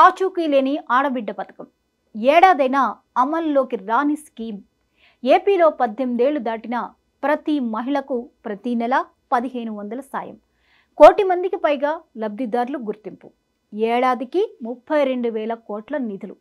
ఆచూకీ లేని ఆడబిడ్డ పథకం ఏడాదైనా అమల్లోకి రాని స్కీమ్. ఏపీలో 18 ఏళ్లు దాటిన ప్రతి మహిళకు ప్రతి నెల 1500 సాయం. కోటి మందికి పైగా లబ్ధిదారులు గుర్తింపు. ఏడాదికి 32,000 కోట్ల నిధులు.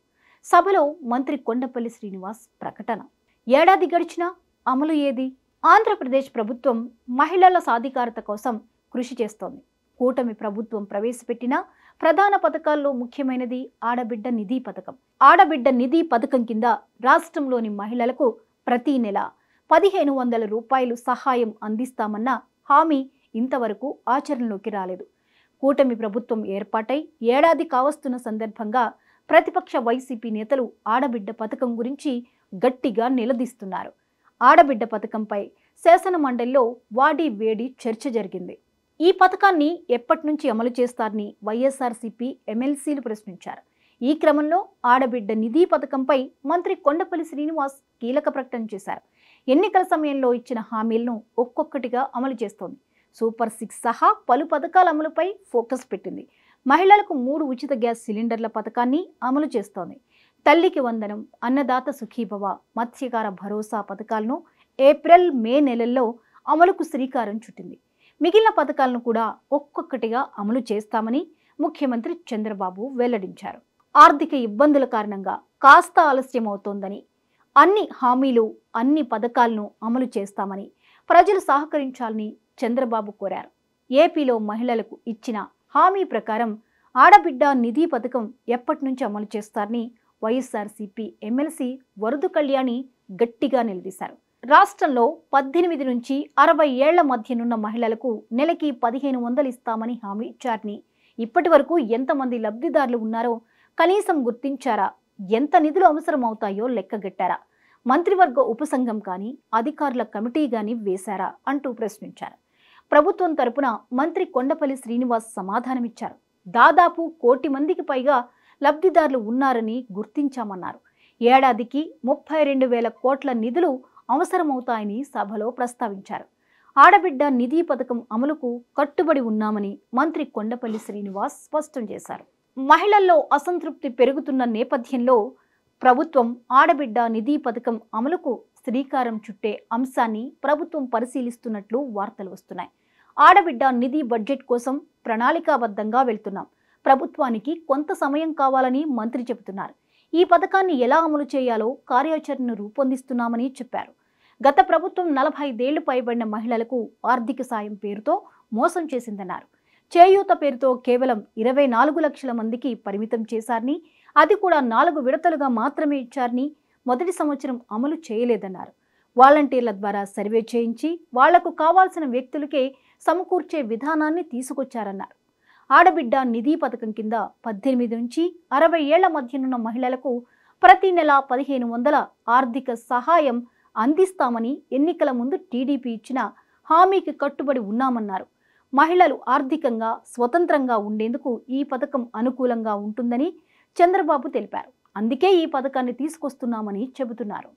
సభలో మంత్రి కొండపల్లి శ్రీనివాస్ ప్రకటన. ఏడాది గడిచినా అమలు ఏది? ఆంధ్రప్రదేశ్ ప్రభుత్వం మహిళల సాధికారత కోసం కృషి చేస్తోంది. కూటమి ప్రభుత్వం ప్రవేశపెట్టిన ప్రధాన పథకాల్లో ముఖ్యమైనది ఆడబిడ్డ నిధి పథకం. ఆడబిడ్డ నిధి పథకం కింద రాష్ట్రంలోని మహిళలకు ప్రతి నెల 1500 రూపాయలు సహాయం అందిస్తామన్న హామీ ఇంతవరకు ఆచరణలోకి రాలేదు. కూటమి ప్రభుత్వం ఏర్పాటై ఏడాది కావస్తున్న సందర్భంగా ప్రతిపక్ష వైసీపీ నేతలు ఆడబిడ్డ పథకం గురించి గట్టిగా నిలదీస్తున్నారు. ఆడబిడ్డ పథకంపై శాసన మండలిలో వాడి వేడి చర్చ జరిగింది. ఈ పథకాన్ని ఎప్పటి నుంచి అమలు చేస్తారని వైఎస్ఆర్సీపీ ఎమ్మెల్సీలు ప్రశ్నించారు. ఈ క్రమంలో ఆడబిడ్డ నిధి పథకంపై మంత్రి కొండపల్లి శ్రీనివాస్ కీలక ప్రకటన చేశారు. ఎన్నికల సమయంలో ఇచ్చిన హామీలను ఒక్కొక్కటిగా అమలు చేస్తోంది. సూపర్ 6 సహా పలు పథకాల అమలుపై ఫోకస్ పెట్టింది. మహిళలకు 3 ఉచిత గ్యాస్ సిలిండర్ల పథకాన్ని అమలు చేస్తోంది. తల్లికి వందనం, అన్నదాత సుఖీభవ, మత్స్యకార భరోసా పథకాలను ఏప్రిల్, మే నెలల్లో అమలుకు శ్రీకారం చుట్టింది. మిగిలిన పథకాలను కూడా ఒక్కొక్కటిగా అమలు చేస్తామని ముఖ్యమంత్రి చంద్రబాబు వెల్లడించారు. ఆర్థిక ఇబ్బందుల కారణంగా కాస్త ఆలస్యం అవుతోందని, అన్ని హామీలు, అన్ని పథకాలను అమలు చేస్తామని ప్రజలు సహకరించాలని చంద్రబాబు కోరారు. ఏపీలో మహిళలకు ఇచ్చిన హామీ ప్రకారం ఆడబిడ్డ నిధి పథకం ఎప్పటి నుంచి అమలు చేస్తారని వైఎస్ఆర్సీపీ ఎమ్మెల్సీ వరదు కళ్యాణి గట్టిగా నిలదీశారు. రాష్ట్రంలో 18 నుంచి 60 ఏళ్ల మధ్యనున్న మహిళలకు నెలకి 1500 ఇస్తామని హామీ ఇచ్చారని, ఇప్పటి వరకు ఎంతమంది లబ్ధిదారులు ఉన్నారో కనీసం గుర్తించారా? ఎంత నిధులు అవసరం అవుతాయో లెక్కగట్టారా? మంత్రివర్గ ఉపసంఘం కానీ, అధికారుల కమిటీ కానీ వేశారా అంటూ ప్రశ్నించారు. ప్రభుత్వం తరపున మంత్రి కొండపల్లి శ్రీనివాస్ సమాధానమిచ్చారు. దాదాపు 1 కోటి మందికి పైగా లబ్ధిదారులు ఉన్నారని గుర్తించామన్నారు. ఏడాదికి 32,000 కోట్ల నిధులు అవసరమవుతాయని సభలో ప్రస్తావించారు. ఆడబిడ్డ నిధి పథకం అమలుకు కట్టుబడి ఉన్నామని మంత్రి కొండపల్లి శ్రీనివాస్ స్పష్టం చేశారు. మహిళల్లో అసంతృప్తి పెరుగుతున్న నేపథ్యంలో ప్రభుత్వం ఆడబిడ్డ నిధి పథకం అమలుకు శ్రీకారం చుట్టే అంశాన్ని ప్రభుత్వం పరిశీలిస్తున్నట్లు వార్తలు వస్తున్నాయి. ఆడబిడ్డ నిధి బడ్జెట్ కోసం ప్రణాళికాబద్ధంగా వెళ్తున్నాం. ప్రభుత్వానికి కొంత సమయం కావాలని మంత్రి చెబుతున్నారు. ఈ పథకాన్ని ఎలా అమలు చేయాలో కార్యాచరణను రూపొందిస్తున్నామని చెప్పారు. గత ప్రభుత్వం 45 ఏళ్లు పైబడిన మహిళలకు ఆర్థిక సాయం పేరుతో మోసం చేసిందన్నారు. చేయూత పేరుతో కేవలం 24 లక్షల మందికి పరిమితం చేశారని, అది కూడా 4 విడతలుగా మాత్రమే ఇచ్చారని, మొదటి సంవత్సరం అమలు చేయలేదన్నారు. వాలంటీర్ల ద్వారా సర్వే చేయించి వాళ్లకు కావాల్సిన వ్యక్తులకే సమకూర్చే విధానాన్ని తీసుకొచ్చారన్నారు. ఆడబిడ్డ నిధి పథకం కింద 18 నుంచి 60 ఏళ్ల మధ్యనున్న మహిళలకు ప్రతి నెల 1500 ఆర్థిక సహాయం అందిస్తామని ఎన్నికల ముందు టీడీపీ ఇచ్చిన హామీకి కట్టుబడి ఉన్నామన్నారు. మహిళలు ఆర్థికంగా స్వతంత్రంగా ఉండేందుకు ఈ పథకం అనుకూలంగా ఉంటుందని చంద్రబాబు తెలిపారు. అందుకే ఈ పథకాన్ని తీసుకొస్తున్నామని చెబుతున్నారు.